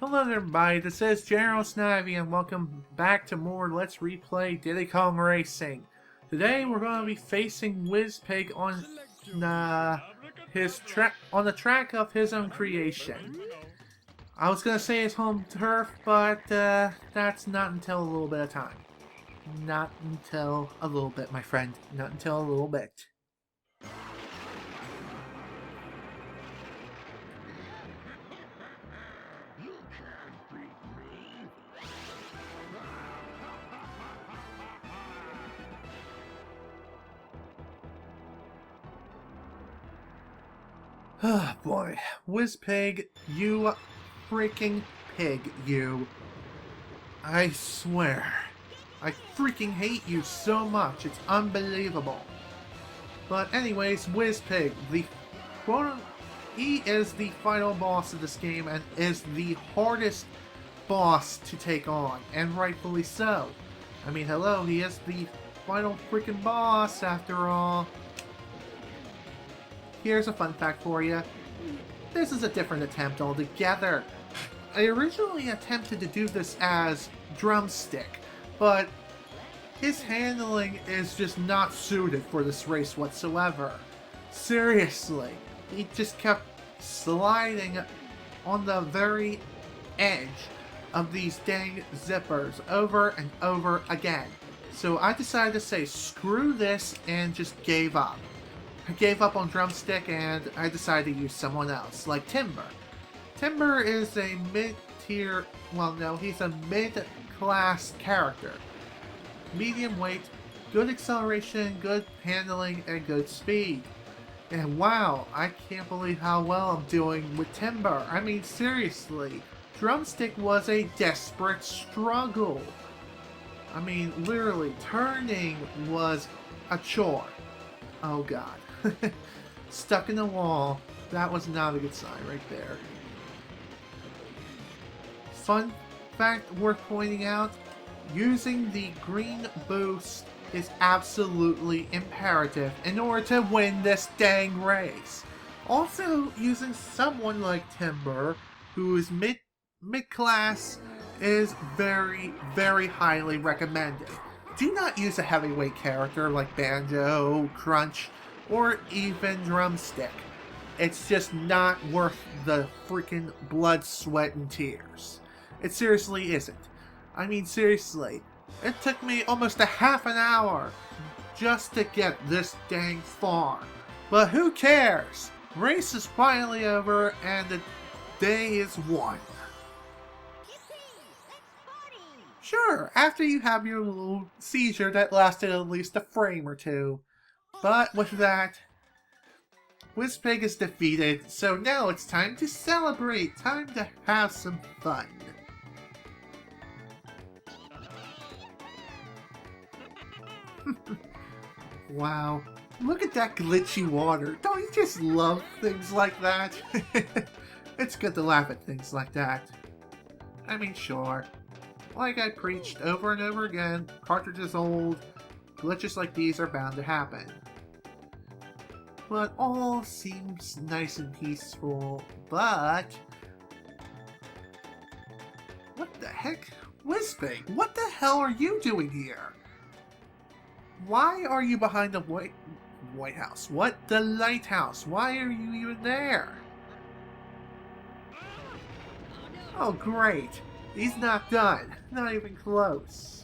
Hello there, everybody, this is General Snivy and welcome back to more Let's Replay Diddy Kong Racing. Today we're going to be facing Wizpig on the track of his own creation. I was going to say his home turf, but that's not until a little bit of time. Not until a little bit, my friend. Not until a little bit. Oh boy, Wizpig, you freaking pig, you. I swear, I freaking hate you so much, it's unbelievable. But anyways, Wizpig, he is the final boss of this game and is the hardest boss to take on, and rightfully so. I mean, hello, he is the final freaking boss after all. Here's a fun fact for you. This is a different attempt altogether. I originally attempted to do this as Drumstick, but his handling is just not suited for this race whatsoever. Seriously, he just kept sliding on the very edge of these dang zippers over and over again. So I decided to say screw this and just gave up. I gave up on Drumstick and I decided to use someone else, like Timber. Timber is a mid-tier, well no, he's a mid-class character. Medium weight, good acceleration, good handling, and good speed. And wow, I can't believe how well I'm doing with Timber. I mean seriously, Drumstick was a desperate struggle. I mean literally, turning was a chore. Oh god. Stuck in the wall. That was not a good sign right there. Fun fact worth pointing out, using the green boost is absolutely imperative in order to win this dang race. Also, using someone like Timber, who is mid-class, is very, very highly recommended. Do not use a heavyweight character like Banjo, Krunch, or even Drumstick. It's just not worth the freaking blood, sweat, and tears. It seriously isn't. I mean seriously, it took me almost a half an hour just to get this dang far. But who cares? Race is finally over and the day is won. Sure, after you have your little seizure that lasted at least a frame or two. But with that, Wizpig is defeated, so now it's time to celebrate, time to have some fun. Wow, look at that glitchy water. Don't you just love things like that? It's good to laugh at things like that. I mean, sure. Like I preached over and over again, cartridges old, glitches like these are bound to happen. But all seems nice and peaceful, but... What the heck? Wizpig, what the hell are you doing here? Why are you behind the White House? What? The Lighthouse? Why are you even there? Oh great, he's not done. Not even close.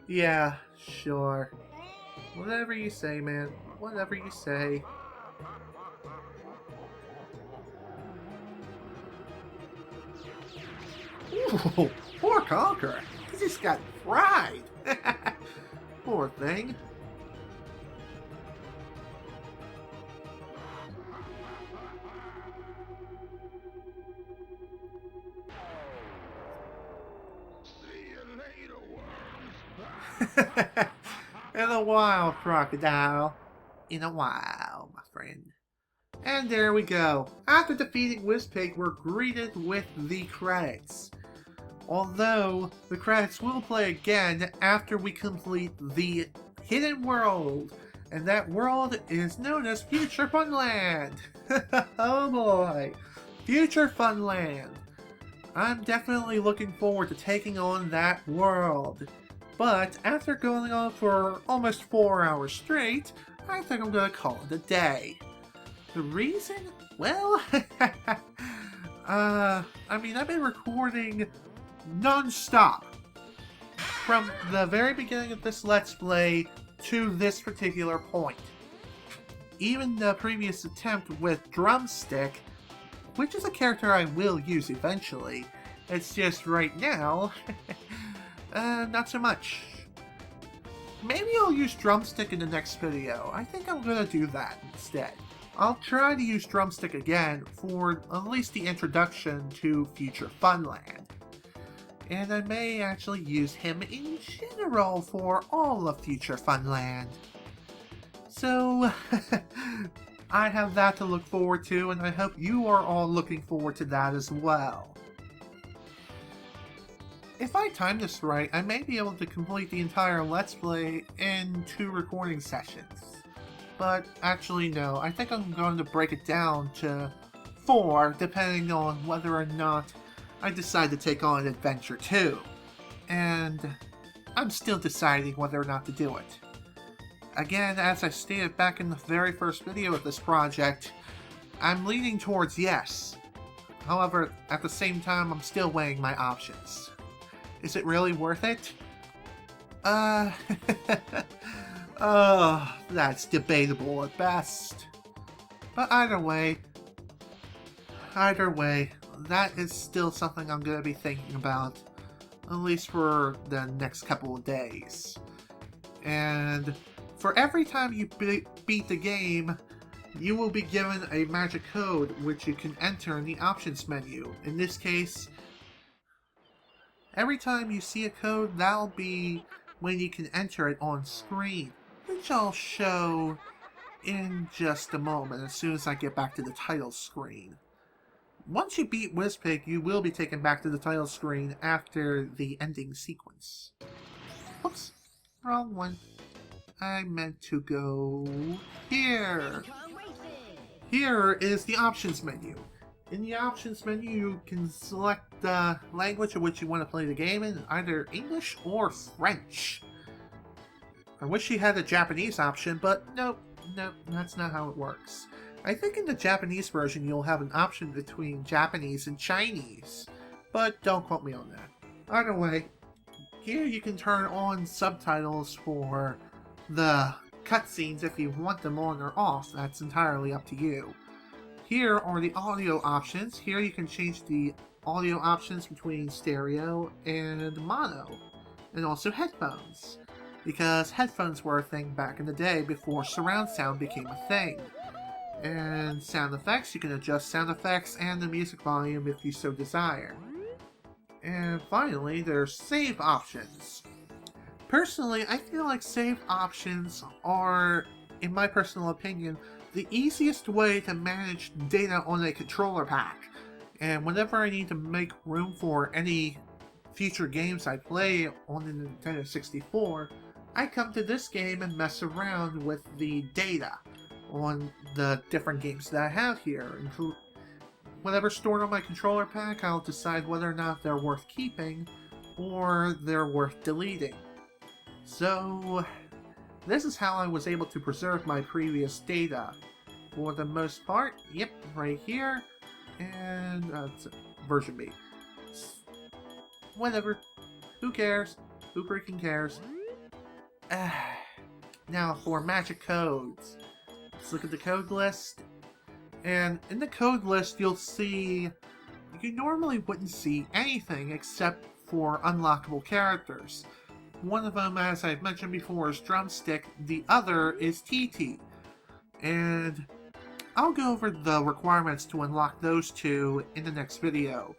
Yeah, sure. Whatever you say, man. Whatever you say. Ooh, poor Conqueror. He just got fried. Poor thing. In a while, crocodile. In a while, my friend. And there we go. After defeating Wizpig, we're greeted with the credits. Although, the credits will play again after we complete the hidden world, and that world is known as Future Funland. Oh boy, Future Funland. I'm definitely looking forward to taking on that world. But after going on for almost 4 hours straight, I think I'm gonna call it a day. The reason? Well, I've been recording non-stop from the very beginning of this Let's Play to this particular point. Even the previous attempt with Drumstick, which is a character I will use eventually, it's just right now, not so much. Maybe I'll use Drumstick in the next video. I think I'm gonna do that instead. I'll try to use Drumstick again for at least the introduction to Future Funland. And I may actually use him in general for all of Future Funland. So, I have that to look forward to, and I hope you are all looking forward to that as well. If I time this right, I may be able to complete the entire Let's Play in 2 recording sessions. But actually no, I think I'm going to break it down to 4, depending on whether or not I decide to take on an adventure too. And I'm still deciding whether or not to do it. Again, as I stated back in the very first video of this project, I'm leaning towards yes. However, at the same time, I'm still weighing my options. Is it really worth it? That's debatable at best. But either way, that is still something I'm going to be thinking about, at least for the next couple of days. And for every time you beat the game, you will be given a magic code which you can enter in the options menu. In this case, every time you see a code, that'll be when you can enter it on screen, which I'll show in just a moment as soon as I get back to the title screen. Once you beat Wizpig, you will be taken back to the title screen after the ending sequence. Oops, wrong one. I meant to go here. Here is the options menu. In the options menu, you can select the language in which you want to play the game in, either English or French. I wish you had a Japanese option, but nope, that's not how it works. I think in the Japanese version you'll have an option between Japanese and Chinese, but don't quote me on that. Either way, here you can turn on subtitles for the cutscenes if you want them on or off. That's entirely up to you. Here are the audio options. Here you can change the audio options between stereo and mono, and also headphones, because headphones were a thing back in the day before surround sound became a thing. And sound effects, you can adjust sound effects and the music volume if you so desire. And finally, there's save options. Personally, I feel like save options are, in my personal opinion, the easiest way to manage data on a controller pack. And whenever I need to make room for any future games I play on the Nintendo 64, I come to this game and mess around with the data on the different games that I have here. Whatever's stored on my controller pack, I'll decide whether or not they're worth keeping or they're worth deleting. So, this is how I was able to preserve my previous data. For the most part, yep, right here, and it's version B. Whatever. Who cares? Who freaking cares? Now for magic codes. Let's look at the code list. And in the code list, you'll see you normally wouldn't see anything except for unlockable characters. One of them, as I've mentioned before, is Drumstick. The other is TT. And I'll go over the requirements to unlock those two in the next video.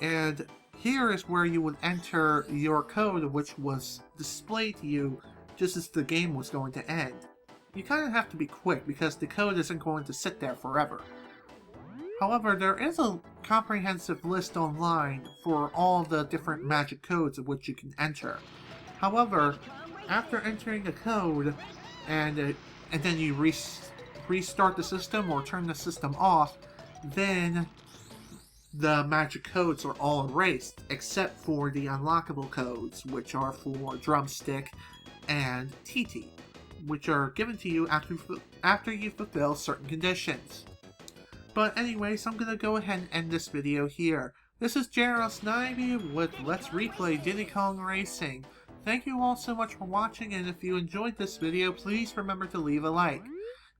And here is where you would enter your code, which was displayed to you just as the game was going to end. You kind of have to be quick because the code isn't going to sit there forever. However, there is a comprehensive list online for all the different magic codes of which you can enter. However, after entering a code, and then you restart the system or turn the system off, then the magic codes are all erased, except for the unlockable codes, which are for Drumstick and TT, which are given to you after you fulfill certain conditions. But anyways, I'm going to go ahead and end this video here. This is Snivy with Let's Replay Diddy Kong Racing. Thank you all so much for watching, and if you enjoyed this video, please remember to leave a like.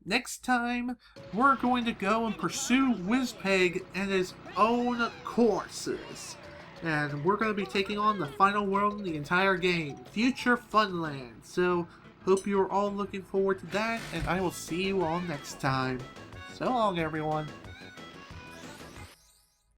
Next time, we're going to go and pursue Wizpig and his own courses. And we're going to be taking on the final world in the entire game, Future Funland. So, hope you're all looking forward to that, and I will see you all next time. So long, everyone.